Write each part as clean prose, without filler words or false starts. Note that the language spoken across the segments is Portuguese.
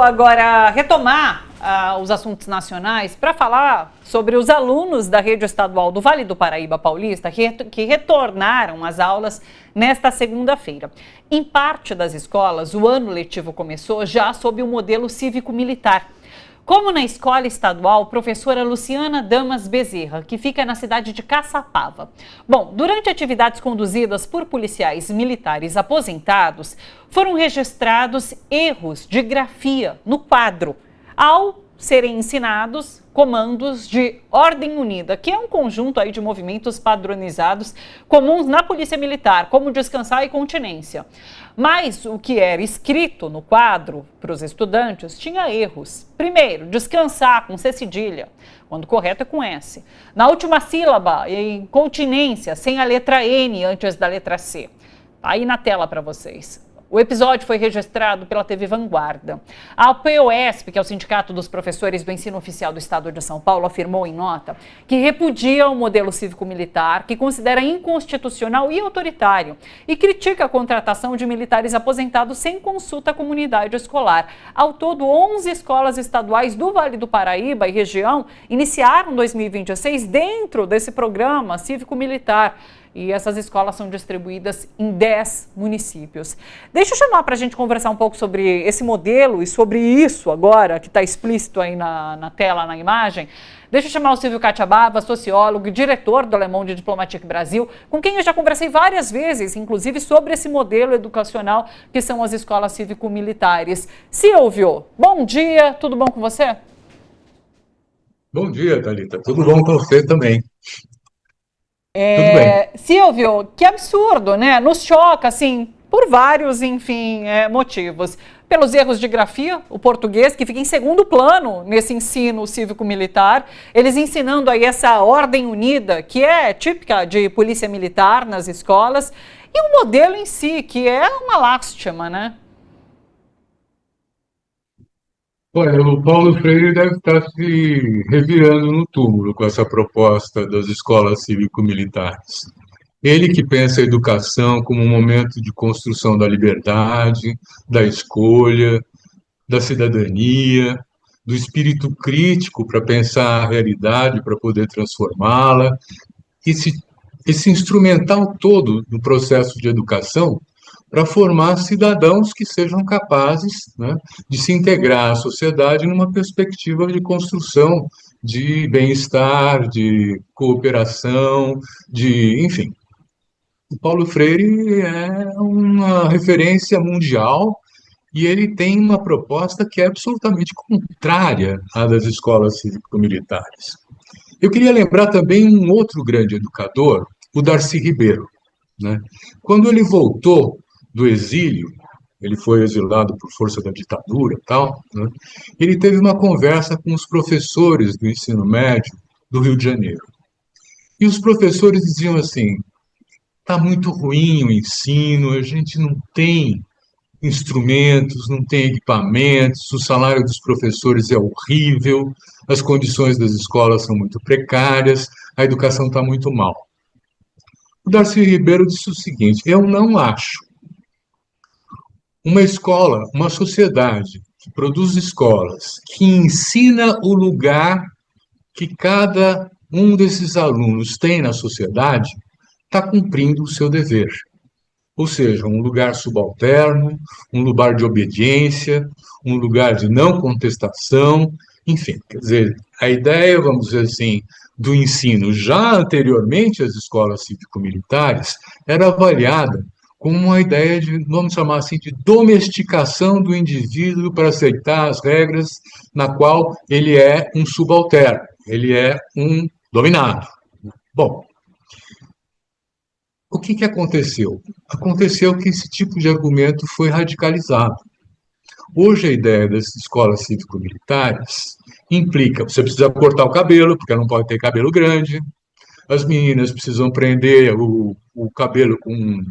agora retomar os assuntos nacionais para falar sobre os alunos da rede estadual do Vale do Paraíba Paulista que retornaram às aulas nesta segunda-feira. Em parte das escolas, o ano letivo começou já sob o modelo cívico-militar. Como na escola estadual, professora Luciana Damas Bezerra, que fica na cidade de Caçapava. Bom, durante atividades conduzidas por policiais militares aposentados, foram registrados erros de grafia no quadro, ao serem ensinados comandos de ordem unida, que é um conjunto aí de movimentos padronizados comuns na Polícia Militar, como descansar e continência. Mas o que era escrito no quadro para os estudantes tinha erros. Primeiro, descansar com C cedilha, quando correto é com S. Na última sílaba, em continência, sem a letra N antes da letra C. Aí na tela para vocês. O episódio foi registrado pela TV Vanguarda. A POSP, que é o Sindicato dos Professores do Ensino Oficial do Estado de São Paulo, afirmou em nota que repudia o modelo cívico-militar, que considera inconstitucional e autoritário, e critica a contratação de militares aposentados sem consulta à comunidade escolar. Ao todo, 11 escolas estaduais do Vale do Paraíba e região iniciaram 2026 dentro desse programa cívico-militar. E essas escolas são distribuídas em 10 municípios. Deixa eu chamar para a gente conversar um pouco sobre esse modelo e sobre isso agora, que está explícito aí na tela, na imagem. Deixa eu chamar o Silvio Catiabava, sociólogo e diretor do Le Monde Diplomatique Brasil, com quem eu já conversei várias vezes, inclusive sobre esse modelo educacional que são as escolas cívico-militares. Silvio, bom dia, tudo bom com você? Bom dia, Thalita. Tudo bom com você também? Tudo bem. Silvio, que absurdo, né? Nos choca, assim, por vários, enfim, motivos. Pelos erros de grafia, o português, que fica em segundo plano nesse ensino cívico-militar, eles ensinando aí essa ordem unida, que é típica de polícia militar nas escolas, e o modelo em si, que é uma lástima, né? Olha, o Paulo Freire deve estar se revirando no túmulo com essa proposta das escolas cívico-militares. Ele que pensa a educação como um momento de construção da liberdade, da escolha, da cidadania, do espírito crítico para pensar a realidade, para poder transformá-la. Esse, esse instrumental todo no processo de educação para formar cidadãos que sejam capazes, né, de se integrar à sociedade numa perspectiva de construção de bem-estar, de cooperação, enfim. O Paulo Freire é uma referência mundial e ele tem uma proposta que é absolutamente contrária à das escolas cívico-militares. Eu queria lembrar também um outro grande educador, o Darcy Ribeiro, né? Quando ele voltou do exílio, ele foi exilado por força da ditadura e tal, né? Ele teve uma conversa com os professores do ensino médio do Rio de Janeiro. E os professores diziam assim: está muito ruim o ensino, a gente não tem instrumentos, não tem equipamentos, o salário dos professores é horrível, as condições das escolas são muito precárias, a educação está muito mal. O Darcy Ribeiro disse o seguinte: eu não acho uma escola, uma sociedade que produz escolas, que ensina o lugar que cada um desses alunos tem na sociedade, está cumprindo o seu dever. Ou seja, um lugar subalterno, um lugar de obediência, um lugar de não contestação, enfim, quer dizer, a ideia, vamos dizer assim, do ensino já anteriormente às escolas cívico-militares era avaliada como uma ideia de, vamos chamar assim, de domesticação do indivíduo para aceitar as regras na qual ele é um subalterno, ele é um dominado. Bom, o que aconteceu? Aconteceu que esse tipo de argumento foi radicalizado. Hoje a ideia das escolas cívico-militares implica, você precisa cortar o cabelo, porque não pode ter cabelo grande, as meninas precisam prender o cabelo com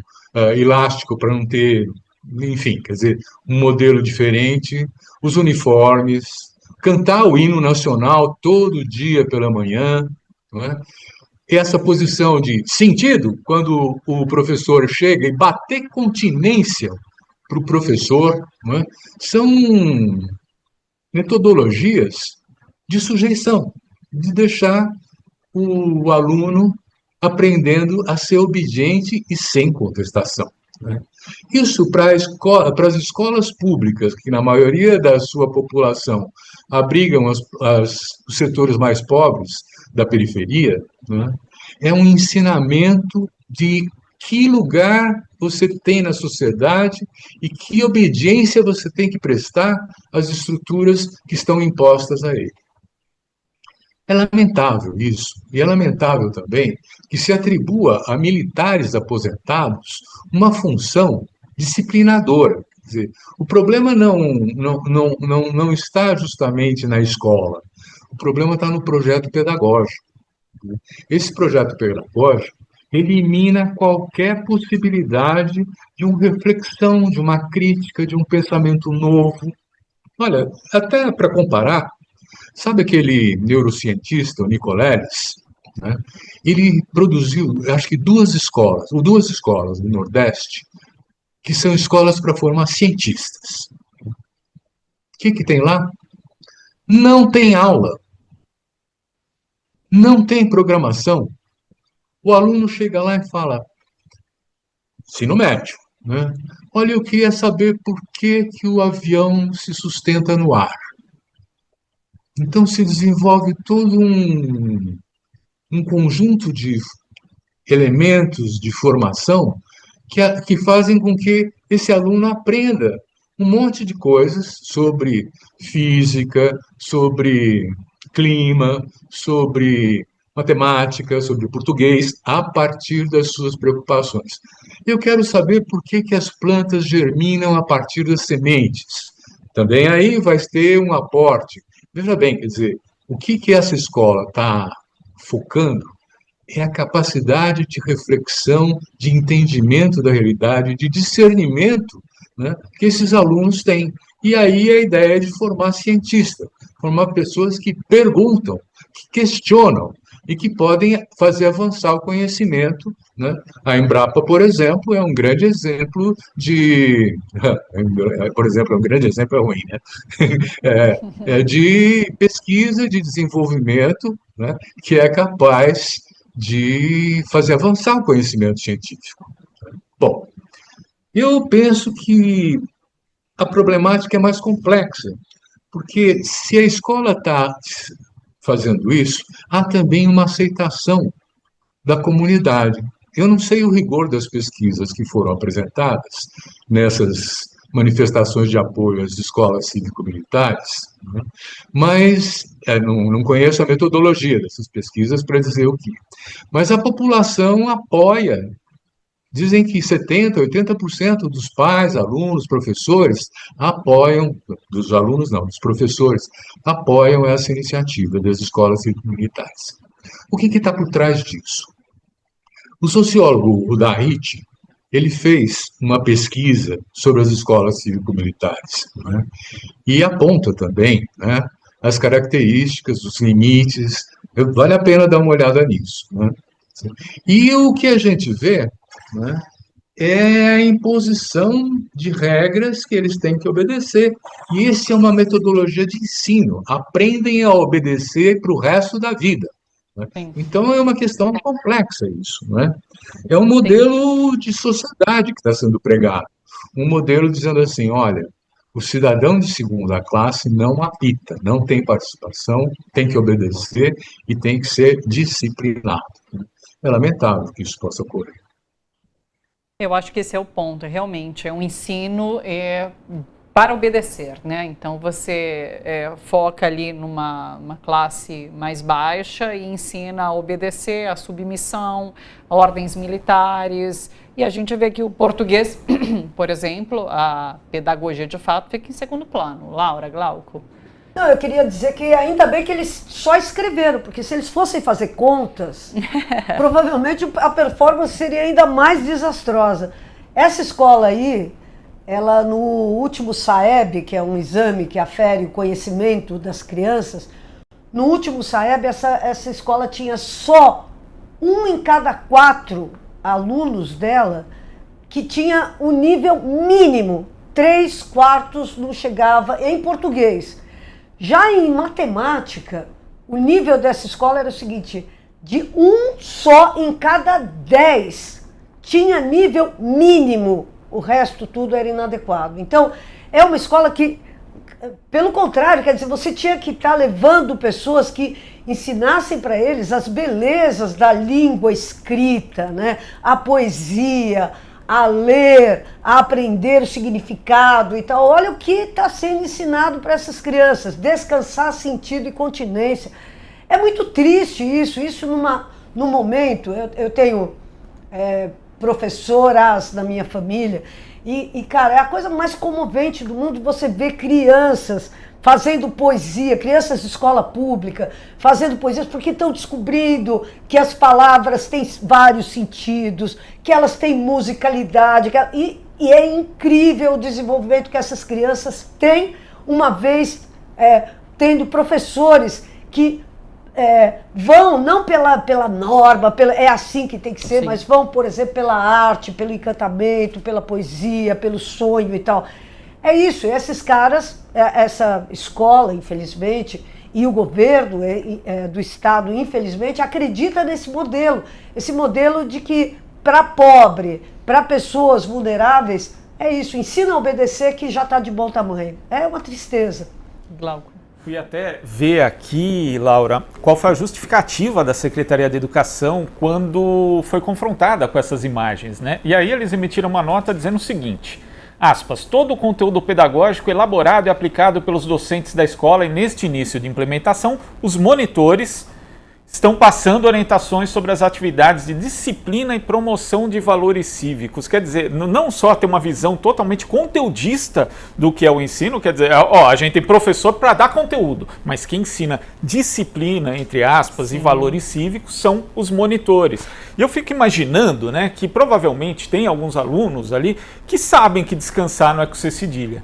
elástico para não ter, enfim, quer dizer, um modelo diferente, os uniformes, cantar o hino nacional todo dia pela manhã, não é? Essa posição de sentido, quando o professor chega e bater continência para o professor, não é? São metodologias de sujeição, de deixar o aluno aprendendo a ser obediente e sem contestação, né? Isso para as escolas públicas, que na maioria da sua população abrigam os setores mais pobres da periferia, né? É um ensinamento de que lugar você tem na sociedade e que obediência você tem que prestar às estruturas que estão impostas a ele. É lamentável isso, e é lamentável também que se atribua a militares aposentados uma função disciplinadora. Quer dizer, o problema não está justamente na escola, o problema está no projeto pedagógico. Esse projeto pedagógico elimina qualquer possibilidade de uma reflexão, de uma crítica, de um pensamento novo. Olha, até para comparar, sabe aquele neurocientista, o Nicoleles, né? Ele produziu, acho que duas escolas do Nordeste, que são escolas para formar cientistas. O que tem lá? Não tem aula, não tem programação. O aluno chega lá e fala, ensino médio, né? Olha, eu queria saber por que o avião se sustenta no ar. Então se desenvolve todo um conjunto de elementos de formação que fazem com que esse aluno aprenda um monte de coisas sobre física, sobre clima, sobre matemática, sobre português, a partir das suas preocupações. Eu quero saber por que as plantas germinam a partir das sementes. Também aí vai ter um aporte. Veja bem, quer dizer, o que essa escola está focando é a capacidade de reflexão, de entendimento da realidade, de discernimento, né, que esses alunos têm. E aí a ideia é de formar cientista, formar pessoas que perguntam, que questionam e que podem fazer avançar o conhecimento, né? A Embrapa, por exemplo, é um grande exemplo de... Por exemplo, é um grande exemplo, é ruim, né? De pesquisa, de desenvolvimento, né, que é capaz de fazer avançar o conhecimento científico. Bom, eu penso que a problemática é mais complexa, porque se a escola está fazendo isso, há também uma aceitação da comunidade. Eu não sei o rigor das pesquisas que foram apresentadas nessas manifestações de apoio às escolas cívico-militares, né? Mas não conheço a metodologia dessas pesquisas para dizer o que. Mas a população apoia. Dizem que 70%, 80% dos pais, alunos, professores apoiam, dos alunos não, dos professores, apoiam essa iniciativa das escolas cívico-militares. O que está por trás disso? O sociólogo Udarit, ele fez uma pesquisa sobre as escolas cívico-militares, né? E aponta também, né, as características, os limites. Vale a pena dar uma olhada nisso, né? E o que a gente vê, né, é a imposição de regras que eles têm que obedecer. E essa é uma metodologia de ensino. Aprendem a obedecer para o resto da vida. Sim. Então, é uma questão complexa isso, né? É um modelo de sociedade que está sendo pregado. Um modelo dizendo assim, olha, o cidadão de segunda classe não apita, não tem participação, tem que obedecer e tem que ser disciplinado. É lamentável que isso possa ocorrer. Eu acho que esse é o ponto, realmente, é um ensino para obedecer, né? Então você foca ali numa classe mais baixa e ensina a obedecer, a submissão, a ordens militares. E a gente vê que o português, por exemplo, a pedagogia de fato fica em segundo plano. Laura, Glauco? Não, eu queria dizer que ainda bem que eles só escreveram, porque se eles fossem fazer contas, provavelmente a performance seria ainda mais desastrosa. Essa escola aí, ela no último SAEB, que é um exame que afere o conhecimento das crianças, no último SAEB essa escola tinha só 1 em cada 4 alunos dela que tinha o nível mínimo, 3/4 não chegava em português. Já em matemática, o nível dessa escola era o seguinte, de 1 só em cada 10 tinha nível mínimo, o resto tudo era inadequado. Então, é uma escola que, pelo contrário, quer dizer, você tinha que estar levando pessoas que ensinassem para eles as belezas da língua escrita, né? A poesia, a ler, a aprender o significado e tal. Olha o que está sendo ensinado para essas crianças, descansar sentido e continência. É muito triste isso num momento, eu tenho professoras na minha família, e, cara, é a coisa mais comovente do mundo você ver crianças fazendo poesia, crianças de escola pública, fazendo poesias, porque estão descobrindo que as palavras têm vários sentidos, que elas têm musicalidade, e é incrível o desenvolvimento que essas crianças têm, uma vez tendo professores que vão, não pela norma, é assim que tem que ser, sim, mas vão, por exemplo, pela arte, pelo encantamento, pela poesia, pelo sonho e tal. É isso, esses caras, essa escola, infelizmente, e o governo do Estado, infelizmente, acredita nesse modelo. Esse modelo de que, para pobre, para pessoas vulneráveis, é isso, ensina a obedecer que já está de bom tamanho. É uma tristeza. Glauco. Fui até ver aqui, Laura, qual foi a justificativa da Secretaria de Educação quando foi confrontada com essas imagens, né? E aí eles emitiram uma nota dizendo o seguinte, aspas, todo o conteúdo pedagógico elaborado e aplicado pelos docentes da escola e neste início de implementação, os monitores estão passando orientações sobre as atividades de disciplina e promoção de valores cívicos. Quer dizer, não só ter uma visão totalmente conteudista do que é o ensino, quer dizer, a gente tem professor para dar conteúdo, mas quem ensina disciplina, entre aspas, sim, e valores cívicos são os monitores. E eu fico imaginando, né, que provavelmente tem alguns alunos ali que sabem que descansar não é com C cedilha.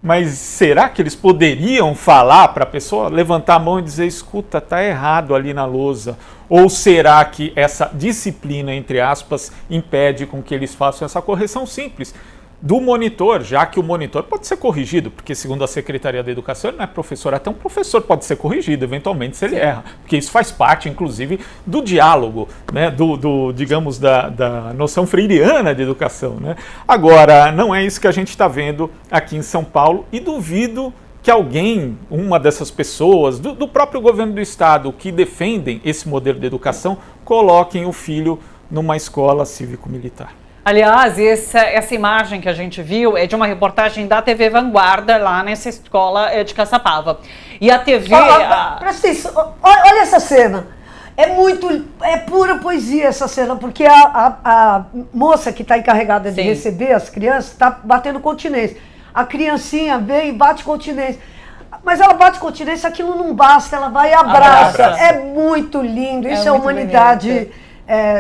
Mas será que eles poderiam falar para a pessoa, levantar a mão e dizer, escuta, está errado ali na lousa? Ou será que essa disciplina, entre aspas, impede com que eles façam essa correção simples do monitor, já que o monitor pode ser corrigido, porque segundo a Secretaria da Educação, ele não é professor, até um professor pode ser corrigido, eventualmente, se ele erra, porque isso faz parte, inclusive, do diálogo, né, digamos, da noção freiriana de educação, né? Agora, não é isso que a gente está vendo aqui em São Paulo, e duvido que alguém, uma dessas pessoas, do próprio governo do estado, que defendem esse modelo de educação, coloquem o filho numa escola cívico-militar. Aliás, essa imagem que a gente viu é de uma reportagem da TV Vanguarda, lá nessa escola de Caçapava. E a TV... Presta atenção, olha essa cena. É pura poesia essa cena, porque a moça que está encarregada de, sim, receber as crianças está batendo continência. A criancinha vem e bate continência. Mas ela bate continência, aquilo não basta, ela vai e abraça. É muito lindo, isso é a humanidade... Bonito.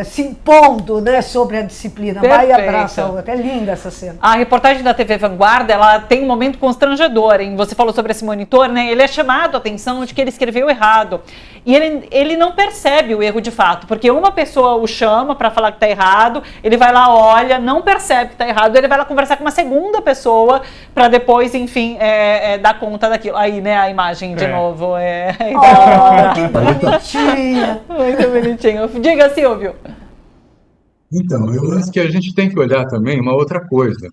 Se impondo, né, sobre a disciplina. Perfeito. Vai e abraça a outra. É linda essa cena. A reportagem da TV Vanguarda, ela tem um momento constrangedor, hein? Você falou sobre esse monitor, né? Ele é chamado a atenção de que ele escreveu errado. E ele não percebe o erro de fato, porque uma pessoa o chama para falar que está errado, ele vai lá, olha, não percebe que está errado, ele vai lá conversar com uma segunda pessoa para depois, enfim, dar conta daquilo. Aí, né, a imagem de novo. Que bonitinha. Muito bonitinho. Diga, Silvio. Então, eu acho que a gente tem que olhar também uma outra coisa.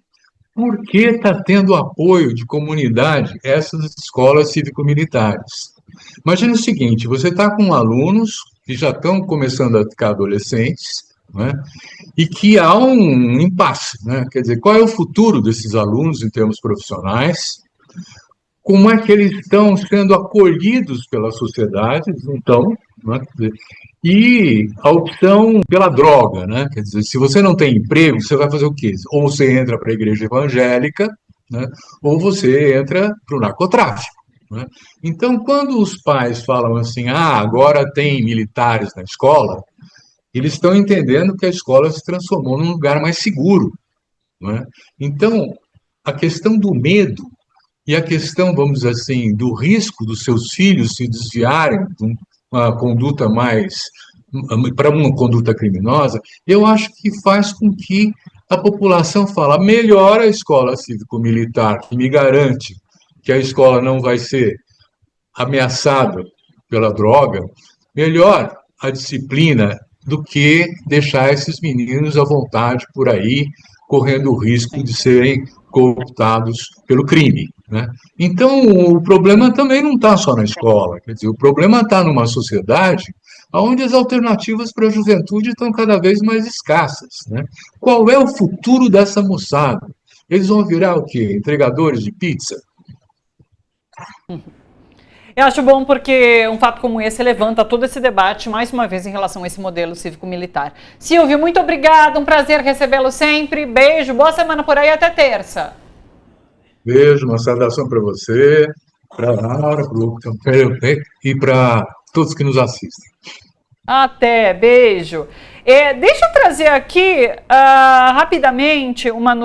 Por que está tendo apoio de comunidade essas escolas cívico-militares? Imagina o seguinte, você está com alunos que já estão começando a ficar adolescentes, né, e que há um impasse, né? Quer dizer, qual é o futuro desses alunos em termos profissionais? Como é que eles estão sendo acolhidos pela sociedade, então, né? E a opção pela droga, né? Quer dizer, se você não tem emprego, você vai fazer o quê? Ou você entra para a igreja evangélica, né? Ou você entra para o narcotráfico, né? Então, quando os pais falam assim, agora tem militares na escola, eles estão entendendo que a escola se transformou num lugar mais seguro, né? Então, a questão do medo e a questão, vamos dizer assim, do risco dos seus filhos se desviarem de uma conduta para uma conduta criminosa, eu acho que faz com que a população fale, melhor a escola cívico-militar, que me garante que a escola não vai ser ameaçado pela droga, melhor a disciplina do que deixar esses meninos à vontade por aí, correndo o risco de serem cooptados pelo crime, né? Então, o problema também não está só na escola, quer dizer, o problema está numa sociedade onde as alternativas para a juventude estão cada vez mais escassas, né? Qual é o futuro dessa moçada? Eles vão virar o quê? Entregadores de pizza? Eu acho bom porque um fato como esse levanta todo esse debate, mais uma vez, em relação a esse modelo cívico-militar. Silvio, muito obrigado, um prazer recebê-lo sempre. Beijo, boa semana por aí, até terça. Beijo, uma saudação para você, para a Laura, e para todos que nos assistem. Até, beijo. Deixa eu trazer aqui rapidamente uma notícia.